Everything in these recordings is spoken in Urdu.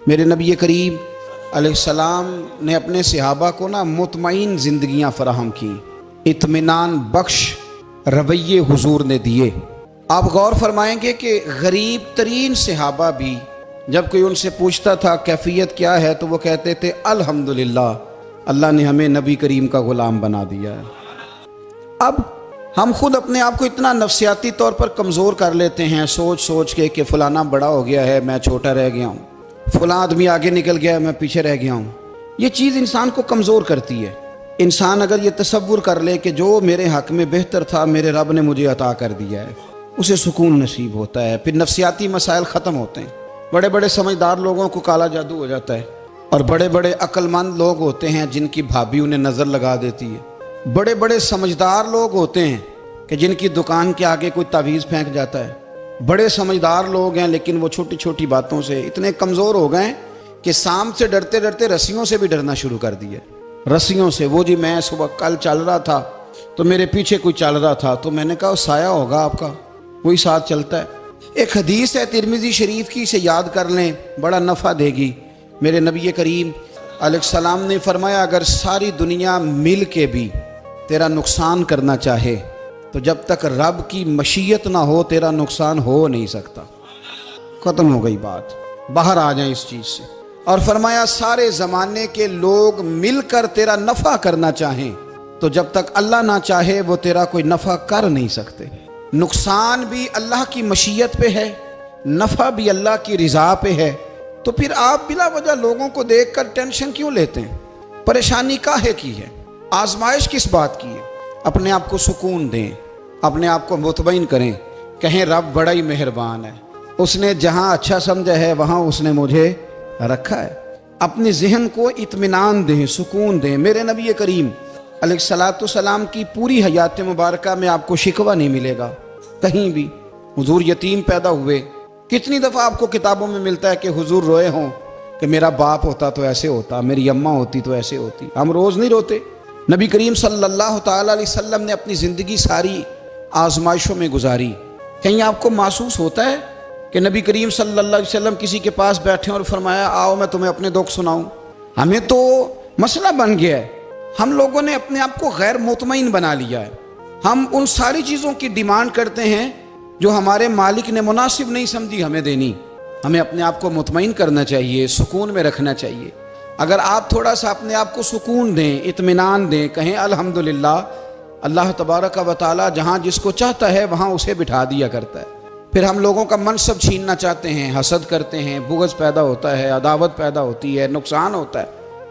میرے نبی کریم علیہ السلام نے اپنے صحابہ کو مطمئن زندگیاں فراہم کی، اطمینان بخش رویے حضور نے دیے۔ آپ غور فرمائیں گے کہ غریب ترین صحابہ بھی جب کوئی ان سے پوچھتا تھا کیفیت کیا ہے تو وہ کہتے تھے الحمدللہ، اللہ نے ہمیں نبی کریم کا غلام بنا دیا ہے۔ اب ہم خود اپنے آپ کو اتنا نفسیاتی طور پر کمزور کر لیتے ہیں سوچ سوچ کے کہ فلانا بڑا ہو گیا ہے میں چھوٹا رہ گیا ہوں، فلاں آدمی آگے نکل گیا ہے میں پیچھے رہ گیا ہوں۔ یہ چیز انسان کو کمزور کرتی ہے۔ انسان اگر یہ تصور کر لے کہ جو میرے حق میں بہتر تھا میرے رب نے مجھے عطا کر دیا ہے، اسے سکون نصیب ہوتا ہے، پھر نفسیاتی مسائل ختم ہوتے ہیں۔ بڑے بڑے سمجھدار لوگوں کو کالا جادو ہو جاتا ہے، اور بڑے بڑے عقل مند لوگ ہوتے ہیں جن کی بھابھی انہیں نظر لگا دیتی ہے۔ بڑے بڑے سمجھدار لوگ ہوتے ہیں کہ جن کی دکان کے آگے کوئی تعویذ پھینک جاتا ہے۔ بڑے سمجھدار لوگ ہیں لیکن وہ چھوٹی چھوٹی باتوں سے اتنے کمزور ہو گئے کہ سانپ سے ڈرتے ڈرتے رسیوں سے بھی ڈرنا شروع کر دیا۔ رسیوں سے، وہ جی میں صبح کل چل رہا تھا تو میرے پیچھے کوئی چل رہا تھا تو میں نے کہا وہ سایہ ہوگا آپ کا، وہی ساتھ چلتا ہے۔ ایک حدیث ہے ترمذی شریف کی، اسے یاد کر لیں، بڑا نفع دے گی۔ میرے نبی کریم علیہ السلام نے فرمایا اگر ساری دنیا مل کے بھی تیرا نقصان کرنا چاہے تو جب تک رب کی مشیت نہ ہو تیرا نقصان ہو نہیں سکتا۔ ختم ہو گئی بات، باہر آ جائیں اس چیز سے۔ اور فرمایا سارے زمانے کے لوگ مل کر تیرا نفع کرنا چاہیں تو جب تک اللہ نہ چاہے وہ تیرا کوئی نفع کر نہیں سکتے۔ نقصان بھی اللہ کی مشیت پہ ہے، نفع بھی اللہ کی رضا پہ ہے، تو پھر آپ بلا وجہ لوگوں کو دیکھ کر ٹینشن کیوں لیتے ہیں؟ پریشانی کاہے کی ہے؟ آزمائش کس بات کی ہے؟ اپنے آپ کو سکون دیں، اپنے آپ کو مطمئن کریں، کہیں رب بڑا ہی مہربان ہے، اس نے جہاں اچھا سمجھا ہے وہاں اس نے مجھے رکھا ہے۔ اپنے ذہن کو اطمینان دیں، سکون دیں۔ میرے نبی کریم علیہ الصلاۃ والسلام کی پوری حیات مبارکہ میں آپ کو شکوہ نہیں ملے گا کہیں بھی۔ حضور یتیم پیدا ہوئے، کتنی دفعہ آپ کو کتابوں میں ملتا ہے کہ حضور روئے ہوں کہ میرا باپ ہوتا تو ایسے ہوتا، میری اماں ہوتی تو ایسے ہوتی۔ ہم روز نہیں روتے؟ نبی کریم صلی اللہ تعالیٰ علیہ وسلم نے اپنی زندگی ساری آزمائشوں میں گزاری۔ کہیں آپ کو محسوس ہوتا ہے کہ نبی کریم صلی اللہ علیہ وسلم کسی کے پاس بیٹھے اور فرمایا آؤ میں تمہیں اپنے دکھ سناؤں؟ ہمیں تو مسئلہ بن گیا ہے، ہم لوگوں نے اپنے آپ کو غیر مطمئن بنا لیا ہے۔ ہم ان ساری چیزوں کی ڈیمانڈ کرتے ہیں جو ہمارے مالک نے مناسب نہیں سمجھی ہمیں دینی۔ ہمیں اپنے آپ کو مطمئن کرنا چاہیے، سکون میں رکھنا چاہیے۔ اگر آپ تھوڑا سا اپنے آپ کو سکون دیں، اطمینان دیں، کہیں الحمدللہ، اللہ تبارک و تعالی جہاں جس کو چاہتا ہے وہاں اسے بٹھا دیا کرتا ہے۔ پھر ہم لوگوں کا منصب چھیننا چاہتے ہیں، حسد کرتے ہیں، بغض پیدا ہوتا ہے، عداوت پیدا ہوتی ہے، نقصان ہوتا ہے۔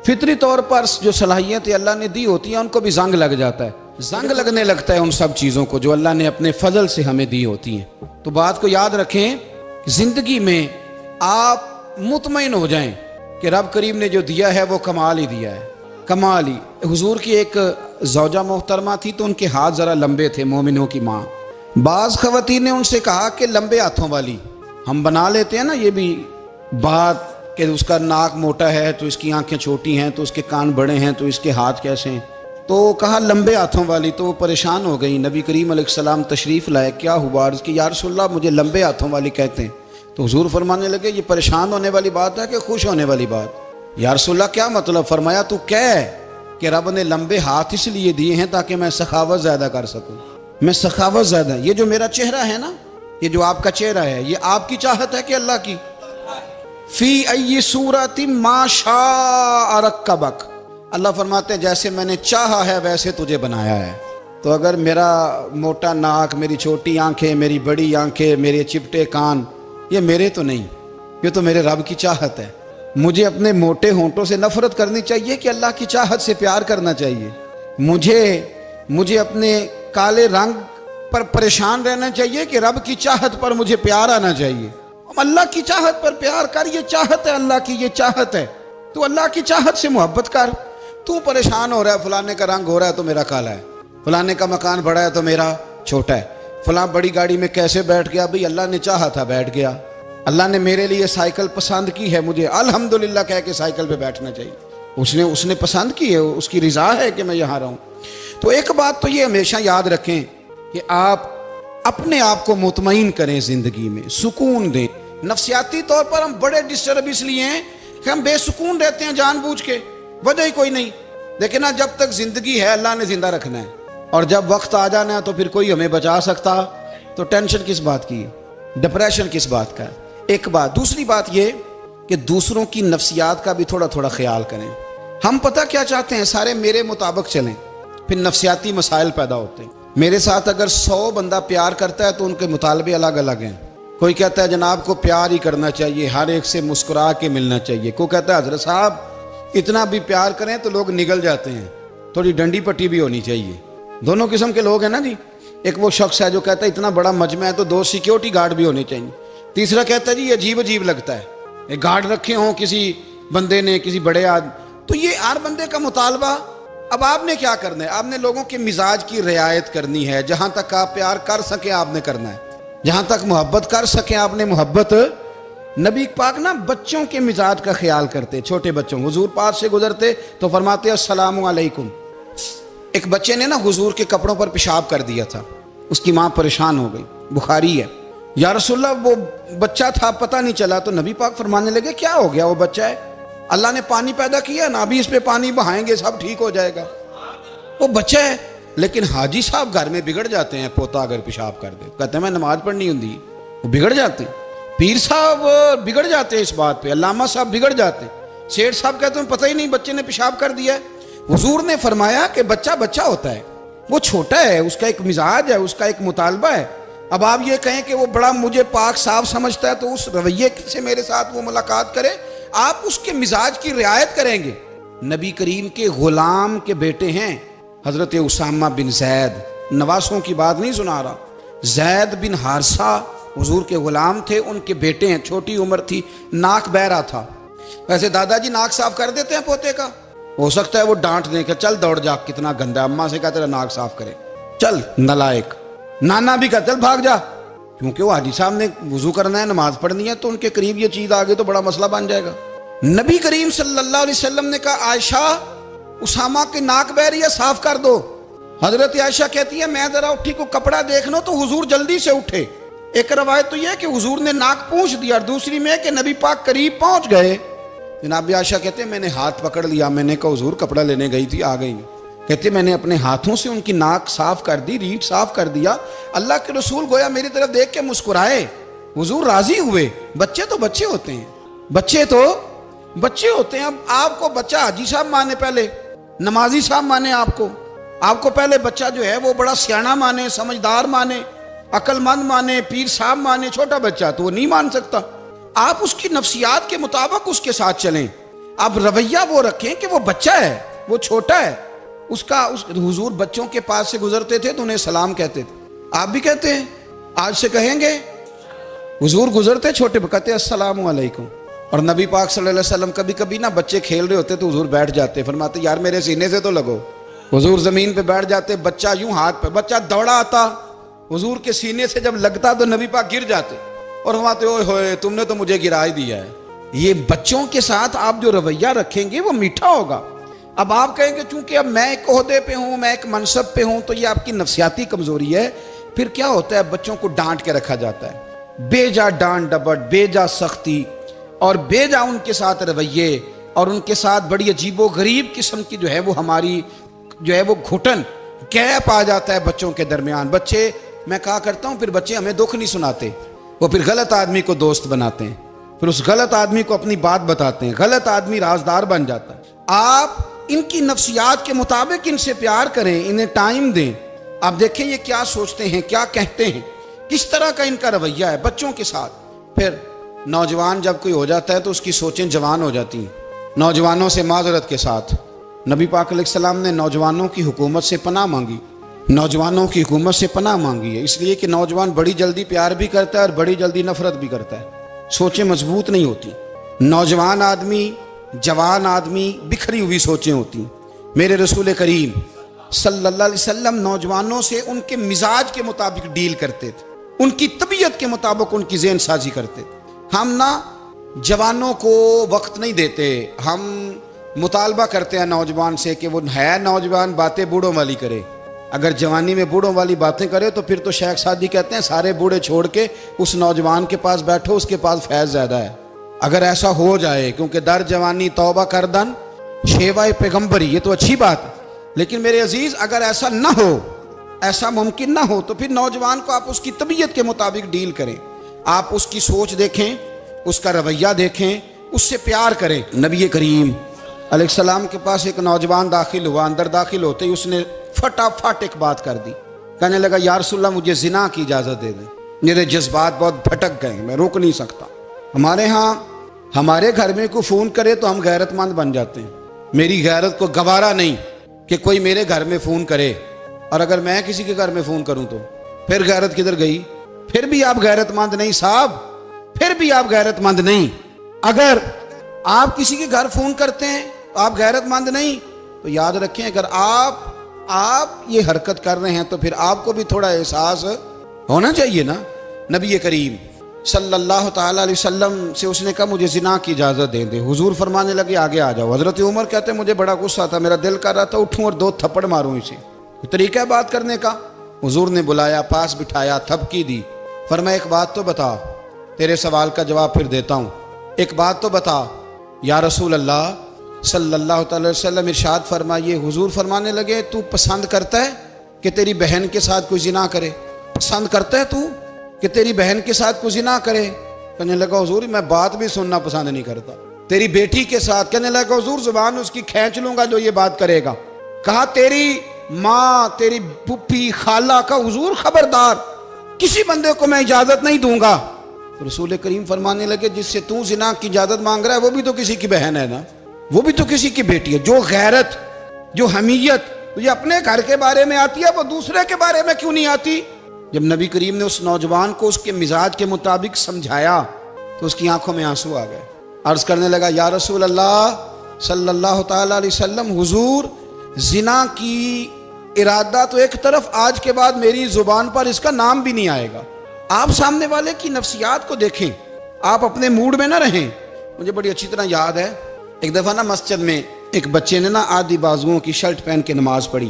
فطری طور پر جو صلاحیتیں اللہ نے دی ہوتی ہیں ان کو بھی زنگ لگ جاتا ہے، زنگ لگنے لگتا ہے ان سب چیزوں کو جو اللہ نے اپنے فضل سے ہمیں دی ہوتی ہیں۔ تو بات کو یاد رکھیں، زندگی میں آپ مطمئن ہو جائیں کہ رب کریم نے جو دیا ہے وہ کمال ہی دیا ہے، کمال ہی۔ حضور کی ایک زوجہ محترمہ تھی تو ان کے ہاتھ ذرا لمبے تھے، مومنوں کی ماں۔ بعض خواتین نے ان سے کہا کہ لمبے ہاتھوں والی، ہم بنا لیتے ہیں نا یہ بھی بات کہ اس کا ناک موٹا ہے تو اس کی آنکھیں چھوٹی ہیں تو اس کے کان بڑے ہیں تو اس کے ہاتھ کیسے ہیں، تو کہا لمبے ہاتھوں والی، تو وہ پریشان ہو گئی۔ نبی کریم علیہ السلام تشریف لائے، کیا ہوا؟ عرض کی یا رسول اللہ مجھے لمبے ہاتھوں والی کہتے ہیں۔ تو حضور فرمانے لگے یہ پریشان ہونے والی بات ہے کہ خوش ہونے والی بات؟ یا رسول اللہ کیا مطلب؟ فرمایا تو کہہ کہ رب نے لمبے ہاتھ اس لیے دیے ہیں تاکہ میں سخاوت زیادہ کر سکوں، میں سخاوت زیادہ، یہ جو میرا چہرہ ہے نا، یہ جو آپ کا چہرہ ہے، یہ آپ کی چاہت ہے کہ اللہ کی؟ فی ای صورت ما شاء رکبک، اللہ فرماتے ہیں جیسے میں نے چاہا ہے ویسے تجھے بنایا ہے۔ تو اگر میرا موٹا ناک، میری چھوٹی آنکھیں، میری بڑی آنکھیں، میرے چپٹے کان، یہ میرے تو نہیں، یہ تو میرے رب کی چاہت ہے۔ مجھے اپنے موٹے ہونٹوں سے نفرت کرنی چاہیے کہ اللہ کی چاہت سے پیار کرنا چاہیے؟ مجھے اپنے کالے رنگ پر پریشان رہنا چاہیے کہ رب کی چاہت پر مجھے پیار آنا چاہیے؟ اللہ کی چاہت پر پیار کر، یہ چاہت ہے اللہ کی، یہ چاہت ہے، تو اللہ کی چاہت سے محبت کر۔ تو پریشان ہو رہا ہے فلانے کا رنگ ہو رہا ہے تو میرا کالا ہے، فلانے کا مکان بڑا ہے تو میرا چھوٹا ہے، فلاں بڑی گاڑی میں کیسے بیٹھ گیا؟ بھئی اللہ نے چاہا تھا بیٹھ گیا، اللہ نے میرے لیے سائیکل پسند کی ہے، مجھے الحمدللہ کہہ کے سائیکل پہ بیٹھنا چاہیے، اس نے پسند کی ہے، اس کی رضا ہے کہ میں یہاں رہوں۔ تو ایک بات تو یہ ہمیشہ یاد رکھیں کہ آپ اپنے آپ کو مطمئن کریں، زندگی میں سکون دیں۔ نفسیاتی طور پر ہم بڑے ڈسٹرب اس لیے ہیں کہ ہم بے سکون رہتے ہیں جان بوجھ کے، وجہ ہی کوئی نہیں. لیکن نا جب تک زندگی ہے اللہ نے زندہ رکھنا ہے، اور جب وقت آ جانا ہے تو پھر کوئی ہمیں بچا سکتا، تو ٹینشن کس بات کی ہے، ڈپریشن کس بات کا ہے. ایک بات. دوسری بات یہ کہ دوسروں کی نفسیات کا بھی تھوڑا تھوڑا خیال کریں. ہم پتہ کیا چاہتے ہیں، سارے میرے مطابق چلیں، پھر نفسیاتی مسائل پیدا ہوتے ہیں. میرے ساتھ اگر 100 بندہ پیار کرتا ہے تو ان کے مطالبے الگ الگ ہیں. کوئی کہتا ہے جناب کو پیار ہی کرنا چاہیے، ہر ایک سے مسکرا کے ملنا چاہیے. کوئی کہتا ہے حضرت صاحب اتنا بھی پیار کریں تو لوگ نگل جاتے ہیں، تھوڑی ڈنڈی پٹی بھی ہونی چاہیے. دونوں قسم کے لوگ ہیں نا جی. ایک وہ شخص ہے جو کہتا ہے اتنا بڑا مجمع ہے تو 2 سیکیورٹی گارڈ بھی ہونے چاہیے. تیسرا کہتا ہے جی یہ عجیب عجیب لگتا ہے، گارڈ رکھے ہوں کسی بندے نے، کسی بڑے آدمی. تو یہ ہر بندے کا مطالبہ. اب آپ نے کیا کرنا ہے، آپ نے لوگوں کے مزاج کی رعایت کرنی ہے. جہاں تک آپ پیار کر سکیں آپ نے کرنا ہے، جہاں تک محبت کر سکیں آپ نے محبت. نبی پاک نا بچوں کے مزاج کا خیال کرتے، چھوٹے بچوں. حضور پاس سے گزرتے تو فرماتے السلام علیکم. ایک بچے نے نا حضور کے کپڑوں پر پیشاب کر دیا تھا، اس کی ماں پریشان ہو گئی. بخاری ہے. یا رسول اللہ وہ بچہ تھا پتہ نہیں چلا. تو نبی پاک فرمانے لگے کیا ہو گیا، وہ بچہ ہے، اللہ نے پانی پیدا کیا نا، ابھی اس پہ پانی بہائیں گے سب ٹھیک ہو جائے گا. وہ بچہ ہے. لیکن حاجی صاحب گھر میں بگڑ جاتے ہیں، پوتا اگر پیشاب کر دے کہتے ہیں میں نماز پڑھنی ہوں، وہ بگڑ جاتے ہیں. پیر صاحب بگڑ جاتے ہیں اس بات پہ، علامہ صاحب بگڑ جاتے ہیں. سیٹھ صاحب کہتے ہیں پتہ ہی نہیں بچے نے پیشاب کر دیا ہے. حضور نے فرمایا کہ بچہ بچہ ہوتا ہے، وہ چھوٹا ہے، اس کا ایک مزاج ہے، اس کا ایک مطالبہ ہے. اب آپ یہ کہیں کہ وہ بڑا مجھے پاک صاف سمجھتا ہے تو اس رویے سے میرے ساتھ وہ ملاقات کرے. آپ اس کے مزاج کی رعایت کریں گے. نبی کریم کے غلام کے بیٹے ہیں حضرت اسامہ بن زید، نواسوں کی بات نہیں سنا رہا. زید بن حارثہ حضور کے غلام تھے، ان کے بیٹے ہیں. چھوٹی عمر تھی، ناک بہ رہا تھا. ویسے دادا جی ناک صاف کر دیتے ہیں پوتے کا، ہو سکتا ہے وہ ڈانٹ دیں کہ چل دوڑ جا کتنا گندا ہے، اماں سے کہا تیرا ناک صاف کرے، چل نالائق. نانا بھی کہا چل بھاگ جا، کیونکہ وہ حاجی صاحب نے وضو کرنا ہے، نماز پڑھنی ہے، تو ان کے قریب یہ چیز آ گئی تو بڑا مسئلہ بن جائے گا. نبی کریم صلی اللہ علیہ وسلم نے کہا عائشہ اسامہ کی ناک بہ رہی ہے صاف کر دو. حضرت عائشہ کہتی ہے میں ذرا اٹھی کو کپڑا دیکھ لوں تو حضور جلدی سے اٹھے. ایک روایت تو یہ کہ حضور نے ناک پونچھ دیا، اور دوسری میں کہ نبی پاک قریب پہنچ گئے. جناب عائشہ کہتے ہیں میں نے ہاتھ پکڑ لیا، میں نے کہا حضور کپڑا لینے گئی تھی آ گئی. کہتے میں نے اپنے ہاتھوں سے ان کی ناک صاف کر دی، ریٹ صاف کر دیا. اللہ کے رسول گویا میری طرف دیکھ کے مسکرائے، حضور راضی ہوئے. بچے تو بچے ہوتے ہیں، بچے تو بچے ہوتے ہیں. اب آپ کو بچہ حاجی صاحب مانے، پہلے نمازی صاحب مانے، آپ کو پہلے بچہ جو ہے وہ بڑا سیاںہ مانے، سمجھدار مانے، عقل مند مانے، پیر صاحب مانے. چھوٹا بچہ تو وہ نہیں مان سکتا. آپ اس کی نفسیات کے مطابق اس کے ساتھ چلیں. آپ رویہ وہ رکھیں کہ وہ بچہ ہے، وہ چھوٹا ہے. حضور بچوں کے پاس سے گزرتے تھے تو انہیں سلام کہتے تھے. آپ بھی کہتے ہیں، آج سے کہیں گے. حضور گزرتے چھوٹے کہتے السلام علیکم. اور نبی پاک صلی اللہ علیہ وسلم کبھی کبھی نا بچے کھیل رہے ہوتے تو حضور بیٹھ جاتے، فرماتے یار میرے سینے سے تو لگو. حضور زمین پہ بیٹھ جاتے، بچہ یوں ہاتھ پہ، بچہ دوڑا آتا، حضور کے سینے سے جب لگتا تو نبی پاک گر جاتے اور فرماتے اوئے ہوئے تم نے تو مجھے گرا ہی دیا ہے. یہ بچوں کے ساتھ آپ جو رویہ رکھیں گے وہ میٹھا ہوگا. اب آپ کہیں گے چونکہ اب میں ایک عہدے پہ ہوں، میں ایک منصب پہ ہوں، تو یہ آپ کی نفسیاتی کمزوری ہے. پھر کیا ہوتا ہے، بچوں کو ڈانٹ کے رکھا جاتا ہے، بے جا ڈانٹ ڈپٹ، بے جا سختی، اور بے جا ان کے ساتھ رویے، اور ان کے ساتھ بڑی عجیب و غریب قسم کی جو ہے وہ ہماری جو ہے وہ گھٹن گیپ آ جاتا ہے بچوں کے درمیان. بچے، میں کہا کرتا ہوں پھر بچے ہمیں دکھ نہیں سناتے، وہ پھر غلط آدمی کو دوست بناتے ہیں، پھر اس غلط آدمی کو اپنی بات بتاتے ہیں، غلط آدمی رازدار بن جاتا ہے. آپ ان کی نفسیات کے مطابق ان سے پیار کریں، انہیں ٹائم دیں. آپ دیکھیں یہ کیا سوچتے ہیں، کیا کہتے ہیں، کس طرح کا ان کا رویہ ہے بچوں کے ساتھ. پھر نوجوان جب کوئی ہو جاتا ہے تو اس کی سوچیں جوان ہو جاتی ہیں. نوجوانوں سے معذرت کے ساتھ نبی پاک علیہ السلام نے نوجوانوں کی حکومت سے پناہ مانگی، نوجوانوں کی حکومت سے پناہ مانگی ہے، اس لیے کہ نوجوان بڑی جلدی پیار بھی کرتا ہے اور بڑی جلدی نفرت بھی کرتا ہے. سوچیں مضبوط نہیں ہوتی. نوجوان آدمی، جوان آدمی، بکھری ہوئی سوچیں ہوتی ہیں. میرے رسول کریم صلی اللہ علیہ وسلم نوجوانوں سے ان کے مزاج کے مطابق ڈیل کرتے تھے، ان کی طبیعت کے مطابق ان کی ذہن سازی کرتے تھے. ہم نا جوانوں کو وقت نہیں دیتے، ہم مطالبہ کرتے ہیں نوجوان سے کہ وہ ہے نوجوان باتیں بوڑھوں والی کرے. اگر جوانی میں بوڑھوں والی باتیں کرے تو پھر تو شیخ سعدی کہتے ہیں سارے بوڑھے چھوڑ کے اس نوجوان کے پاس بیٹھو، اس کے پاس فیض زیادہ ہے. اگر ایسا ہو جائے، کیونکہ در جوانی توبہ کردن شیوائے پیغمبری، یہ تو اچھی بات ہے، لیکن میرے عزیز اگر ایسا نہ ہو، ایسا ممکن نہ ہو، تو پھر نوجوان کو آپ اس کی طبیعت کے مطابق ڈیل کریں، آپ اس کی سوچ دیکھیں، اس کا رویہ دیکھیں، اس سے پیار کریں۔ نبی کریم علیہ السلام کے پاس ایک نوجوان داخل ہوا، اندر داخل ہوتے ہی اس نے فٹافٹ ایک بات کر دی، کہنے لگا یا رسول اللہ مجھے زنا کی اجازت دے دیں، میرے جذبات بہت بھٹک گئے، میں روک نہیں سکتا۔ ہمارے ہاں ہمارے گھر میں کوئی فون کرے تو ہم غیرت مند بن جاتے ہیں، میری غیرت کو گوارا نہیں کہ کوئی میرے گھر میں فون کرے، اور اگر میں کسی کے گھر میں فون کروں تو پھر غیرت کدھر گئی؟ پھر بھی آپ غیرت مند نہیں صاحب، پھر بھی آپ غیرت مند نہیں۔ اگر آپ کسی کے گھر فون کرتے ہیں آپ غیرت مند نہیں، تو یاد رکھیں اگر آپ یہ حرکت کر رہے ہیں تو پھر آپ کو بھی تھوڑا احساس ہونا چاہیے نا۔ نبی کریم صلی اللہ تعالیٰ علیہ وسلم سے اس نے کہا مجھے زنا کی اجازت دے دیں، حضور فرمانے لگے آگے آ جاؤ۔ حضرت عمر کہتے ہیں مجھے بڑا غصہ تھا، میرا دل کر رہا تھا اٹھوں اور 2 تھپڑ ماروں اسے، طریقہ ہے بات کرنے کا۔ حضور نے بلایا، پاس بٹھایا، تھپکی دی، فرمایا ایک بات تو بتا، تیرے سوال کا جواب پھر دیتا ہوں، ایک بات تو بتا۔ یا رسول اللہ صلی اللہ تعالی وسلم ارشاد فرمائیے، حضور فرمانے لگے تو پسند کرتا ہے کہ تیری بہن کے ساتھ کوئی زنا کرے؟ پسند کرتا ہے تو کہ تیری بہن کے ساتھ کوئی زنا کرے؟ کہنے لگا حضور میں بات بھی سننا پسند نہیں کرتا۔ تیری بیٹی کے ساتھ؟ کہنے لگا حضور زبان اس کی کھینچ لوں گا جو یہ بات کرے گا۔ کہا تیری ماں، تیری پھپھی، خالہ کا؟ حضور خبردار کسی بندے کو میں اجازت نہیں دوں گا۔ رسول کریم فرمانے لگے جس سے تو زنا کی اجازت مانگ رہا ہے وہ بھی تو کسی کی بہن ہے نا، وہ بھی تو کسی کی بیٹی ہے۔ جو غیرت، جو حمیت تجھے اپنے گھر کے بارے میں آتی ہے وہ دوسرے کے بارے میں کیوں نہیں آتی؟ جب نبی کریم نے اس نوجوان کو اس کے مزاج کے مطابق سمجھایا تو اس کی آنکھوں میں آنسو آ گئے۔ عرض کرنے لگا یا رسول اللہ صلی اللہ تعالیٰ علیہ وسلم، حضور زنا کی ارادہ تو ایک طرف، آج کے بعد میری زبان پر اس کا نام بھی نہیں آئے گا۔ آپ سامنے والے کی نفسیات کو دیکھیں، آپ اپنے موڈ میں نہ رہیں۔ مجھے بڑی اچھی طرح یاد ہے ایک دفعہ نا مسجد میں ایک بچے نے نا آدھی بازوؤں کی شرٹ پہن کے نماز پڑھی۔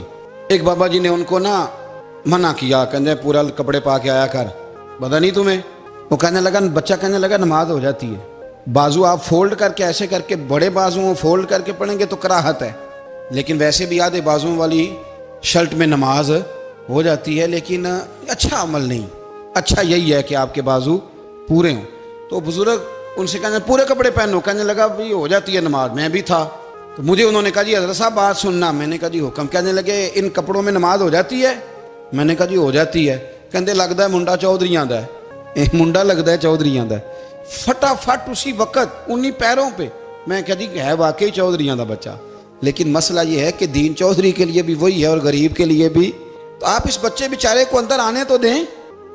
ایک بابا جی نے ان کو نا منع کیا، کہنے پورا کپڑے پا کے آیا کر، پتہ نہیں تمہیں؟ وہ کہنے لگا، بچہ کہنے لگا نماز ہو جاتی ہے، بازو آپ فولڈ کر کے ایسے کر کے بڑے بازوؤں فولڈ کر کے پڑھیں گے تو کراہت ہے، لیکن ویسے بھی آدھے بازوؤں والی شرٹ میں نماز ہو جاتی ہے، لیکن اچھا عمل نہیں، اچھا یہی ہے کہ آپ کے بازو پورے ہوں۔ تو بزرگ ان سے کہنے پورے کپڑے پہنو، کہنے لگا بھائی ہو جاتی ہے نماز، میں بھی تھا تو مجھے انہوں نے کہا جی حضرت صاحب بات سننا، میں نے کہا جی حکم۔ کہنے لگے ان کپڑوں میں نماز ہو جاتی ہے؟ میں نے کہا جی ہو جاتی ہے۔ کہندے لگتا ہے منڈا چودھریاں دا ہے، منڈا لگتا ہے چودھریاں دا ہے۔ فٹافٹ اسی وقت انہی پیروں پہ میں کہا جی ہے واقعی چودھریاں دا بچہ، لیکن مسئلہ یہ ہے کہ دین چودھری کے لیے بھی وہی ہے اور غریب کے لیے بھی۔ تو آپ اس بچے بیچارے کو اندر آنے تو دیں،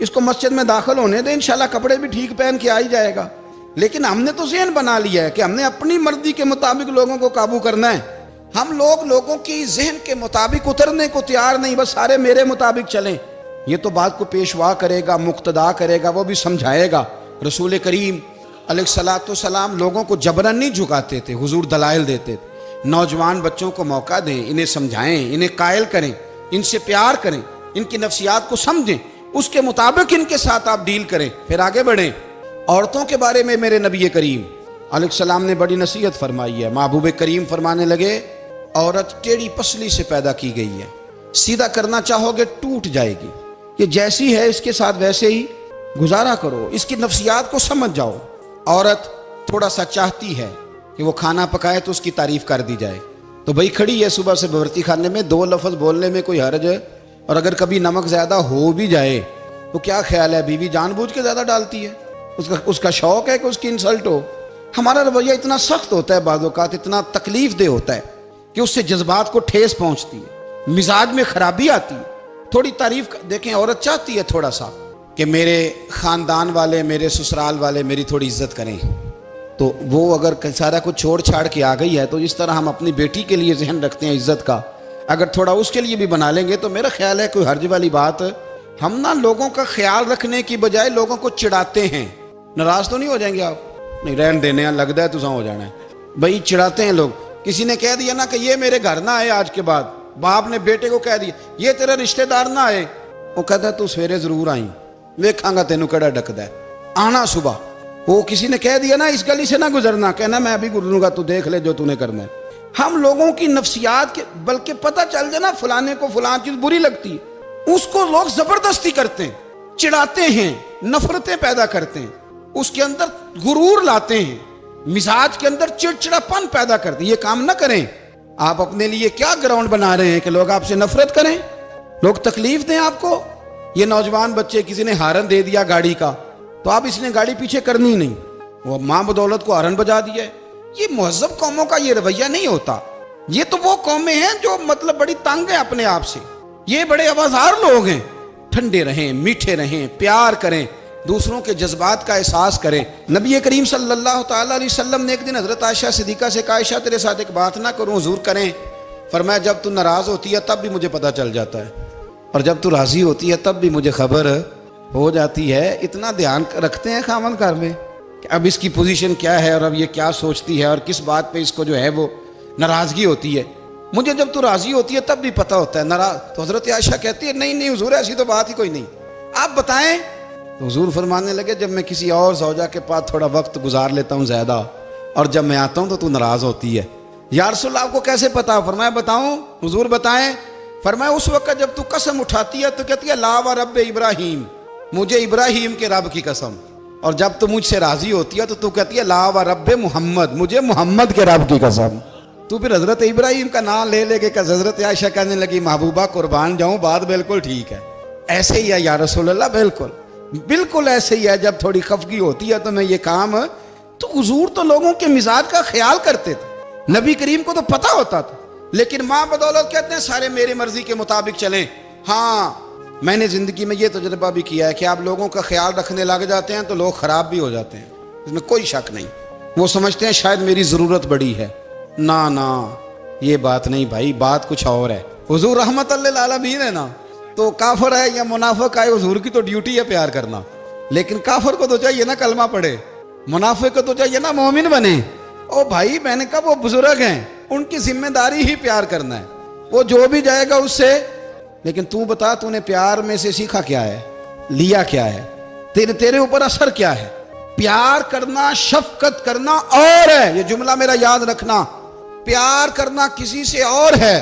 اس کو مسجد میں داخل ہونے دیں، انشاءاللہ کپڑے بھی ٹھیک پہن کے آ ہی جائے گا۔ لیکن ہم نے تو ذہن بنا لیا ہے کہ ہم نے اپنی مرضی کے مطابق لوگوں کو قابو کرنا ہے۔ ہم لوگوں کی ذہن کے مطابق اترنے کو تیار نہیں، بس سارے میرے مطابق چلیں۔ یہ تو بات کو پیشوا کرے گا، مقتدا کرے گا، وہ بھی سمجھائے گا۔ رسول کریم علیہ الصلوۃ والسلام لوگوں کو جبرن نہیں جھکاتے تھے، حضور دلائل دیتے تھے۔ نوجوان بچوں کو موقع دیں، انہیں سمجھائیں، انہیں قائل کریں، ان سے پیار کریں، ان کی نفسیات کو سمجھیں، اس کے مطابق ان کے ساتھ آپ ڈیل کریں، پھر آگے بڑھیں۔ عورتوں کے بارے میں میرے نبی کریم علیہ السلام نے بڑی نصیحت فرمائی ہے۔ محبوب کریم فرمانے لگے عورت ٹیڑھی پسلی سے پیدا کی گئی ہے، سیدھا کرنا چاہو گے ٹوٹ جائے گی، یہ جیسی ہے اس کے ساتھ ویسے ہی گزارا کرو، اس کی نفسیات کو سمجھ جاؤ۔ عورت تھوڑا سا چاہتی ہے کہ وہ کھانا پکائے تو اس کی تعریف کر دی جائے، تو بھئی کھڑی ہے صبح سے بورتی خانے میں، 2 لفظ بولنے میں کوئی حرج ہے؟ اور اگر کبھی نمک زیادہ ہو بھی جائے تو کیا خیال ہے، بیوی جان بوجھ کے زیادہ ڈالتی ہے؟ اس کا شوق ہے کہ اس کی انسلٹ ہو؟ ہمارا رویہ اتنا سخت ہوتا ہے، بعض اوقات اتنا تکلیف دہ ہوتا ہے کہ اس سے جذبات کو ٹھیس پہنچتی ہے، مزاج میں خرابی آتی ہے۔ تھوڑی تعریف دیکھیں، عورت چاہتی ہے تھوڑا سا کہ میرے خاندان والے، میرے سسرال والے میری تھوڑی عزت کریں، تو وہ اگر سارا کچھ چھوڑ چھاڑ کے آ گئی ہے تو جس طرح ہم اپنی بیٹی کے لیے ذہن رکھتے ہیں عزت کا، اگر تھوڑا اس کے لیے بھی بنا لیں گے تو میرا خیال ہے کوئی حرج والی بات۔ ہم نا لوگوں کا خیال رکھنے کی بجائے لوگوں کو چڑھاتے ہیں۔ ناراض تو نہیں ہو جائیں گے آپ؟ نہیں، رہن دینے ہیں، لگتا ہے تو ہو جانا ہے بھائی، چڑھاتے ہیں لوگ۔ کسی نے کہہ دیا نا کہ یہ میرے گھر نہ آئے آج کے بعد، باپ نے بیٹے کو کہہ دیا یہ تیرا رشتہ دار نہ آئے، وہ کہتا ہے تو سویرے ضرور آئیں، ویکھاں گا تینوں کیڑا ڈکدا ہے، آنا صبح۔ وہ کسی نے کہہ دیا نا اس گلی سے نہ گزرنا، کہنا میں ابھی گزروں گا، تو دیکھ لے جو تو نے کرنا ہے۔ ہم لوگوں کی نفسیات کے بلکہ پتہ چل جائے نا فلانے کو فلان چیز بری لگتی ہے، اس کو لوگ زبردستی کرتے ہیں، چڑھاتے ہیں، نفرتیں پیدا کرتے ہیں، اس کے اندر غرور لاتے ہیں، مزاج کے اندر چڑچڑاپن پیدا کرتے ہیں۔ یہ کام نہ کریں۔ آپ اپنے لیے کیا گراؤنڈ بنا رہے ہیں کہ لوگ آپ سے نفرت کریں، لوگ تکلیف دیں آپ کو؟ یہ نوجوان بچے کسی نے ہارن دے دیا گاڑی کا، تو آپ اس نے گاڑی پیچھے کرنی نہیں، وہ ماں بدولت کو ہارن بجا دیا ہے۔ یہ مہذب قوموں کا یہ رویہ نہیں ہوتا۔ یہ تو وہ قومیں ہیں جو مطلب بڑی تنگ ہیں اپنے آپ سے، یہ بڑے آوازار لوگ ہیں۔ ٹھنڈے رہیں، میٹھے رہیں، پیار کریں، دوسروں کے جذبات کا احساس کریں۔ نبی کریم صلی اللہ تعالیٰ علیہ وسلم نے ایک دن حضرت عائشہ صدیقہ سے کہا، عائشہ تیرے ساتھ ایک بات نہ کروں، حضور کریں؟ فرمایا جب تو ناراض ہوتی ہے تب بھی مجھے پتہ چل جاتا ہے، اور جب تو راضی ہوتی ہے تب بھی مجھے خبر ہو جاتی ہے۔ اتنا دھیان رکھتے ہیں خاوند گھر میں کہ اب اس کی پوزیشن کیا ہے، اور اب یہ کیا سوچتی ہے، اور کس بات پہ اس کو جو ہے وہ ناراضگی ہوتی ہے۔ مجھے جب تو راضی ہوتی ہے تب بھی پتہ ہوتا ہے ناراض۔ تو حضرت عائشہ کہتی ہے نہیں حضور ایسی تو بات ہی کوئی نہیں، آپ بتائیں۔ تو حضور فرمانے لگے جب میں کسی اور زوجہ کے پاس تھوڑا وقت گزار لیتا ہوں زیادہ، اور جب میں آتا ہوں تو ناراض ہوتی ہے۔ یا رسول اللہ آپ کو کیسے پتا؟ فرمایا بتاؤں؟ حضور بتائیں۔ فرمایا اس وقت جب تو قسم اٹھاتی ہے تو کہتی ہے لا و رب ابراہیم، مجھے ابراہیم کے رب کی قسم، اور جب تو مجھ سے راضی ہوتی ہے تو کہتی ہے لا و رب محمد، مجھے محمد کے رب کی قسم۔ تو پھر حضرت ابراہیم کا نام لے لے کے حضرت عائشہ کہنے لگی محبوبہ قربان جاؤں، بات بالکل ٹھیک ہے، ایسے ہی ہے یا رسول اللہ، بالکل ایسے ہی ہے۔ جب تھوڑی خفگی ہوتی ہے تو میں یہ کام، تو حضور تو لوگوں کے مزاج کا خیال کرتے تھے، نبی کریم کو تو پتہ ہوتا تھا، لیکن ماں بدولت کہتے ہیں سارے میری مرضی کے مطابق چلیں۔ ہاں میں نے زندگی میں یہ تجربہ بھی کیا ہے کہ آپ لوگوں کا خیال رکھنے لگ جاتے ہیں تو لوگ خراب بھی ہو جاتے ہیں، اس میں کوئی شک نہیں۔ وہ سمجھتے ہیں شاید میری ضرورت بڑی ہے، نہ یہ بات نہیں بھائی، بات کچھ اور ہے۔ حضور رحمت للعالمین ہے نا، تو کافر ہے یا منافق ہے، حضور کی تو ڈیوٹی ہے پیار کرنا، لیکن کافر کو تو چاہیے نا کلمہ پڑھے، منافق کو تو چاہیے نا مومن بنے۔ او بھائی میں نے کہا وہ بزرگ ہیں، ان کی ذمہ داری ہی پیار کرنا ہے، وہ جو بھی جائے گا اس سے۔ لیکن تو بتا تو نے پیار میں سے سیکھا کیا ہے، لیا کیا ہے، تیرے اوپر اثر کیا ہے؟ پیار کرنا، شفقت کرنا اور ہے، یہ جملہ میرا یاد رکھنا، پیار کرنا کسی سے اور ہے،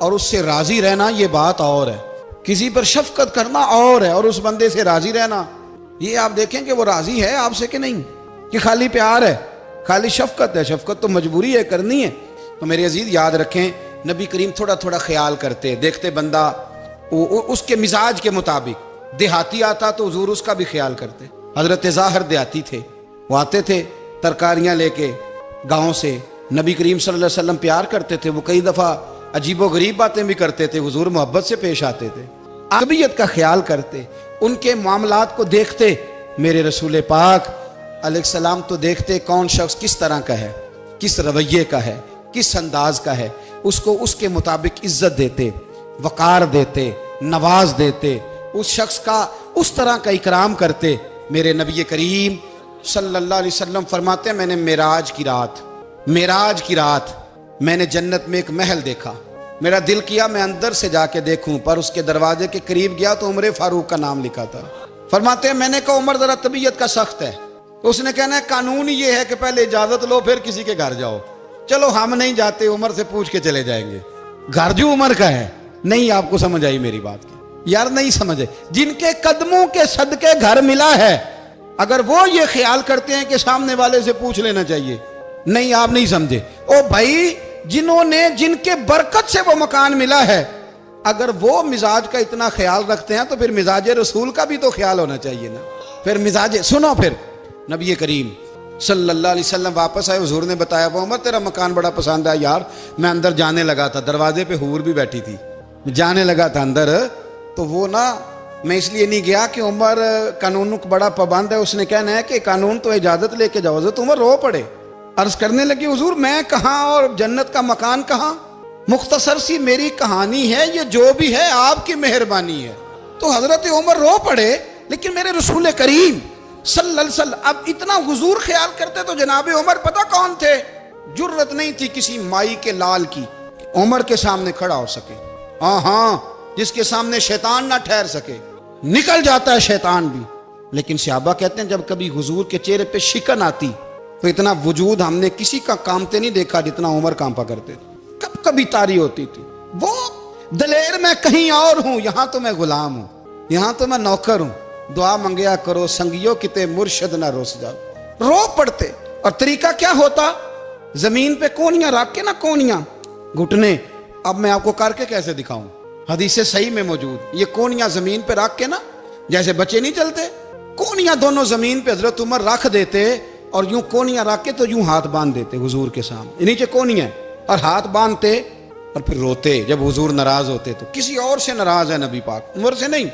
اور اس سے راضی رہنا یہ بات اور ہے۔ کسی پر شفقت کرنا اور ہے، اور اس بندے سے راضی رہنا، یہ آپ دیکھیں کہ وہ راضی ہے آپ سے کہ نہیں، کہ خالی پیار ہے، خالی شفقت ہے۔ شفقت تو مجبوری ہے، کرنی ہے۔ تو میرے عزیز یاد رکھیں نبی کریم تھوڑا تھوڑا خیال کرتے، دیکھتے بندہ اس کے مزاج کے مطابق، دیہاتی آتا تو حضور اس کا بھی خیال کرتے۔ حضرت ظاہر دیہاتی تھے، وہ آتے تھے ترکاریاں لے کے گاؤں سے، نبی کریم صلی اللہ علیہ وسلم پیار کرتے تھے، وہ کئی دفعہ عجیب و غریب باتیں بھی کرتے تھے، حضور محبت سے پیش آتے تھے، طبیعت کا خیال کرتے، ان کے معاملات کو دیکھتے۔ میرے رسول پاک علیہ السلام تو دیکھتے کون شخص کس طرح کا ہے، کس رویے کا ہے، کس انداز کا ہے، اس کو اس کے مطابق عزت دیتے، وقار دیتے، نواز دیتے، اس شخص کا اس طرح کا اکرام کرتے۔ میرے نبی کریم صلی اللہ علیہ وسلم فرماتے ہیں میں نے معراج کی رات میں نے جنت میں ایک محل دیکھا، میرا دل کیا میں اندر سے جا کے دیکھوں، پر اس کے دروازے کے قریب گیا تو عمر فاروق کا نام لکھا تھا۔ فرماتے ہیں میں نے کہا عمر ذرا طبیعت کا سخت ہے، تو اس نے کہنا ہے قانون یہ ہے کہ پہلے اجازت لو پھر کسی کے گھر جاؤ۔ چلو ہم نہیں جاتے، عمر سے پوچھ کے چلے جائیں گے، گھر جو عمر کا ہے۔ نہیں آپ کو سمجھ آئی میری بات کی؟ یار نہیں سمجھے، جن کے قدموں کے صدقے گھر ملا ہے، اگر وہ یہ خیال کرتے ہیں کہ سامنے والے سے پوچھ لینا چاہیے، نہیں آپ نہیں سمجھے۔ او بھائی جن کے برکت سے وہ مکان ملا ہے، اگر وہ مزاج کا اتنا خیال رکھتے ہیں تو پھر مزاج رسول کا بھی تو خیال ہونا چاہیے نا۔ پھر سنو، پھر نبی کریم صلی اللہ علیہ وسلم واپس آئے، حضور نے بتایا وہ عمر تیرا مکان بڑا پسند ہے یار، میں اندر جانے لگا تھا، دروازے پہ حور بھی بیٹھی تھی، جانے لگا تھا اندر، تو وہ میں اس لیے نہیں گیا کہ عمر قانون کو بڑا پابند ہے، اس نے کہنا ہے کہ قانون تو اجازت لے کے جاؤ۔ حضرت عمر رو پڑے، عرض کرنے لگی حضور میں کہاں اور جنت کا مکان کہاں، مختصر سی میری کہانی ہے، یہ جو بھی ہے آپ کی مہربانی ہے۔ تو حضرت عمر رو پڑے، لیکن میرے رسول کریم صلی اللہ علیہ وسلم اب اتنا حضور خیال کرتے تو جناب عمر پتہ کون تھے؟ جرت نہیں تھی کسی مائی کے لال کی عمر کے سامنے کھڑا ہو سکے، ہاں جس کے سامنے شیطان نہ ٹھہر سکے، نکل جاتا ہے شیطان بھی، لیکن صحابہ کہتے ہیں جب کبھی حضور کے چہرے پہ شکن آتی تو اتنا وجود ہم نے کسی کا کامتے نہیں دیکھا جتنا عمر کانپا کرتے تھے. کب کبھی طاری ہوتی تھی. وہ دلیر میں کہیں اور ہوں، یہاں تو میں غلام ہوں، یہاں تو میں نوکر ہوں. دعا منگیا کرو سنگیو کتے مرشد نہ روس جاؤ. رو پڑتے. اور طریقہ کیا ہوتا؟ زمین پہ کونیاں رکھ کے نا، کونیاں گھٹنے. اب میں آپ کو کر کے کیسے دکھاؤں؟ حدیث صحیح میں موجود یہ کونیاں زمین پہ رکھ کے نا، جیسے بچے نہیں چلتے، کونیاں دونوں زمین پہ حضرت عمر رکھ دیتے اور یوں کونیاں رکھ کے تو یوں ہاتھ باندھ دیتے حضور کے سامنے، نیچے کونیاں اور ہاتھ باندھتے اور پھر روتے. جب حضور ناراض ہوتے تو کسی اور سے ناراض ہے نبی پاک، عمر سے نہیں،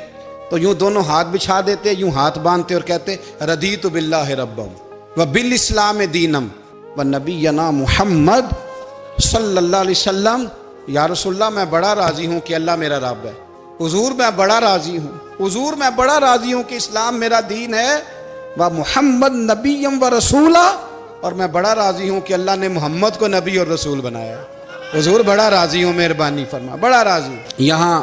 تو یوں دونوں ہاتھ بچھا دیتے، یوں ہاتھ باندھتے اور کہتے رضیت باللہ ربا وبالاسلام دینم ونبینا محمد صلی اللہ علیہ وسلم. یا رسول اللہ میں بڑا راضی ہوں کہ اللہ میرا رب ہے. حضور میں بڑا راضی ہوں، حضور میں بڑا راضی ہوں کہ اسلام میرا دین ہے. و محمد نبیم و رسولہ، اور میں بڑا راضی ہوں کہ اللہ نے محمد کو نبی اور رسول بنایا. حضور بڑا راضی ہوں، مہربانی فرما، بڑا راضی. یہاں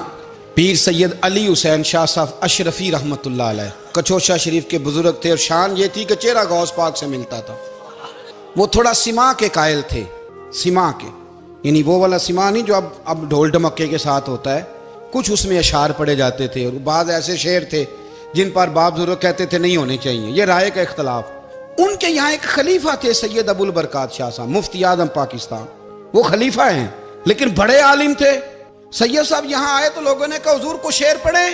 پیر سید علی حسین شاہ صاحب اشرفی رحمۃ اللہ علیہ کچوشا شریف کے بزرگ تھے، اور شان یہ تھی کہ چہرہ غوث پاک سے ملتا تھا. وہ تھوڑا سما کے قائل تھے، سما کے، یعنی وہ والا سما نہیں جو اب ڈھول ڈھمکے کے ساتھ ہوتا ہے. کچھ اس میں اشعار پڑے جاتے تھے، اور بعض ایسے شعر تھے جن پر باپ بزرگ کہتے تھے نہیں ہونے چاہیے، یہ رائے کا اختلاف. ان کے یہاں ایک خلیفہ تھے سید ابو البرکات شاہ صاحب، مفتی اعظم پاکستان. وہ خلیفہ ہیں لیکن بڑے عالم تھے. سید صاحب یہاں آئے تو لوگوں نے کہا حضور کو شعر پڑھیں،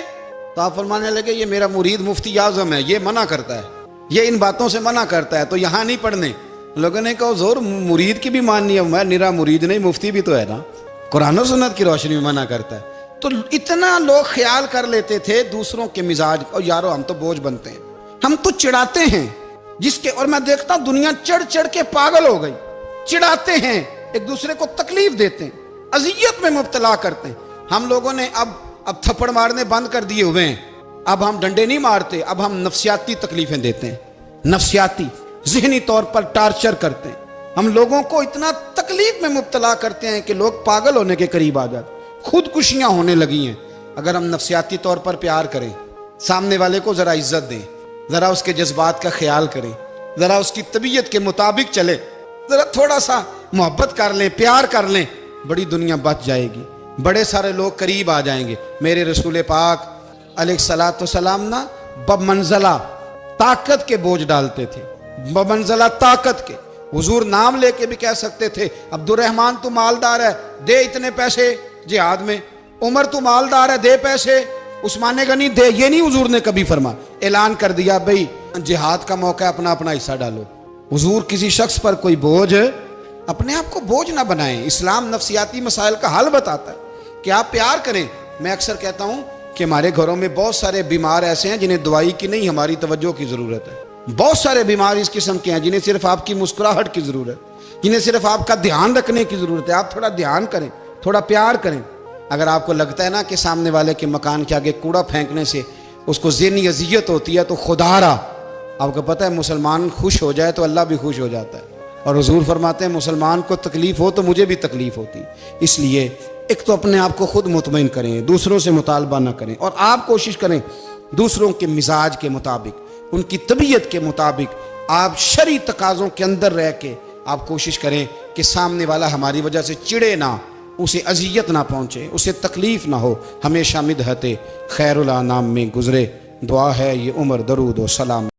تو آپ فرمانے لگے یہ میرا مرید مفتی اعظم ہے، یہ منع کرتا ہے، یہ ان باتوں سے منع کرتا ہے، تو یہاں نہیں پڑھنے. لوگوں نے کہا حضور مرید کی بھی ماننی ہے. میں نرا مرید نہیں، مفتی بھی تو ہے نا، قرآن و سنت کی روشنی میں منع کرتا ہے. تو اتنا لوگ خیال کر لیتے تھے دوسروں کے مزاج، اور یارو ہم تو بوجھ بنتے ہیں، ہم تو چڑھاتے ہیں جس کے. اور میں دیکھتا ہوں دنیا چڑھ چڑھ کے پاگل ہو گئی، چڑھاتے ہیں، ایک دوسرے کو تکلیف دیتے ہیں، اذیت میں مبتلا کرتے ہیں. ہم لوگوں نے اب تھپڑ مارنے بند کر دیے ہوئے ہیں. اب ہم ڈنڈے نہیں مارتے، اب ہم نفسیاتی تکلیفیں دیتے ہیں، نفسیاتی ذہنی طور پر ٹارچر کرتے ہیں. ہم لوگوں کو اتنا تکلیف میں مبتلا کرتے ہیں کہ لوگ پاگل ہونے کے قریب آ جاتے، خودکشیاں ہونے لگی ہیں. اگر ہم نفسیاتی طور پر پیار کریں، سامنے والے کو ذرا عزت دیں، ذرا اس کے جذبات کا خیال کریں، ذرا اس کی طبیعت کے مطابق چلے، ذرا تھوڑا سا محبت کر لیں، پیار کر لیں، بڑی دنیا بچ جائے گی، بڑے سارے لوگ قریب آ جائیں گے. میرے رسول پاک علیہ الصلوۃ والسلام نا بمنزلہ طاقت کے بوجھ ڈالتے تھے، بمنزلہ طاقت کے. حضور نام لے کے بھی کہہ سکتے تھے عبد الرحمن تو مالدار ہے، دے اتنے پیسے جہاد میں، عمر تو مالدار ہے، دے پیسے، عثمان غنی دے. یہ نہیں حضور نے کبھی فرما. اعلان کر دیا بھئی جہاد کا موقع ہے، اپنا اپنا حصہ ڈالو. حضور کسی شخص پر کوئی بوجھ، اپنے آپ کو بوجھ نہ بنائیں. اسلام نفسیاتی مسائل کا حل بتاتا ہے کہ آپ پیار کریں. میں اکثر کہتا ہوں کہ ہمارے گھروں میں بہت سارے بیمار ایسے ہیں جنہیں دوائی کی نہیں ہماری توجہ کی ضرورت ہے. بہت سارے بیمار اس قسم کے ہیں جنہیں صرف آپ کی مسکراہٹ کی ضرورت، جنہیں صرف آپ کا دھیان رکھنے کی ضرورت ہے. آپ تھوڑا دھیان کریں، تھوڑا پیار کریں. اگر آپ کو لگتا ہے نا کہ سامنے والے کے مکان کے آگے کوڑا پھینکنے سے اس کو ذہنی اذیت ہوتی ہے، تو خدا را آپ کو پتہ ہے مسلمان خوش ہو جائے تو اللہ بھی خوش ہو جاتا ہے. اور حضور فرماتے ہیں مسلمان کو تکلیف ہو تو مجھے بھی تکلیف ہوتی. اس لیے ایک تو اپنے آپ کو خود مطمئن کریں، دوسروں سے مطالبہ نہ کریں، اور آپ کوشش کریں دوسروں کے مزاج کے مطابق، ان کی طبیعت کے مطابق، آپ شرعی تقاضوں کے اندر رہ کے آپ کوشش کریں کہ سامنے والا ہماری وجہ سے چڑے نہ، اسے اذیت نہ پہنچے، اسے تکلیف نہ ہو. ہمیشہ مدحت خیر الانام میں گزرے. دعا ہے یہ عمر درود و سلام.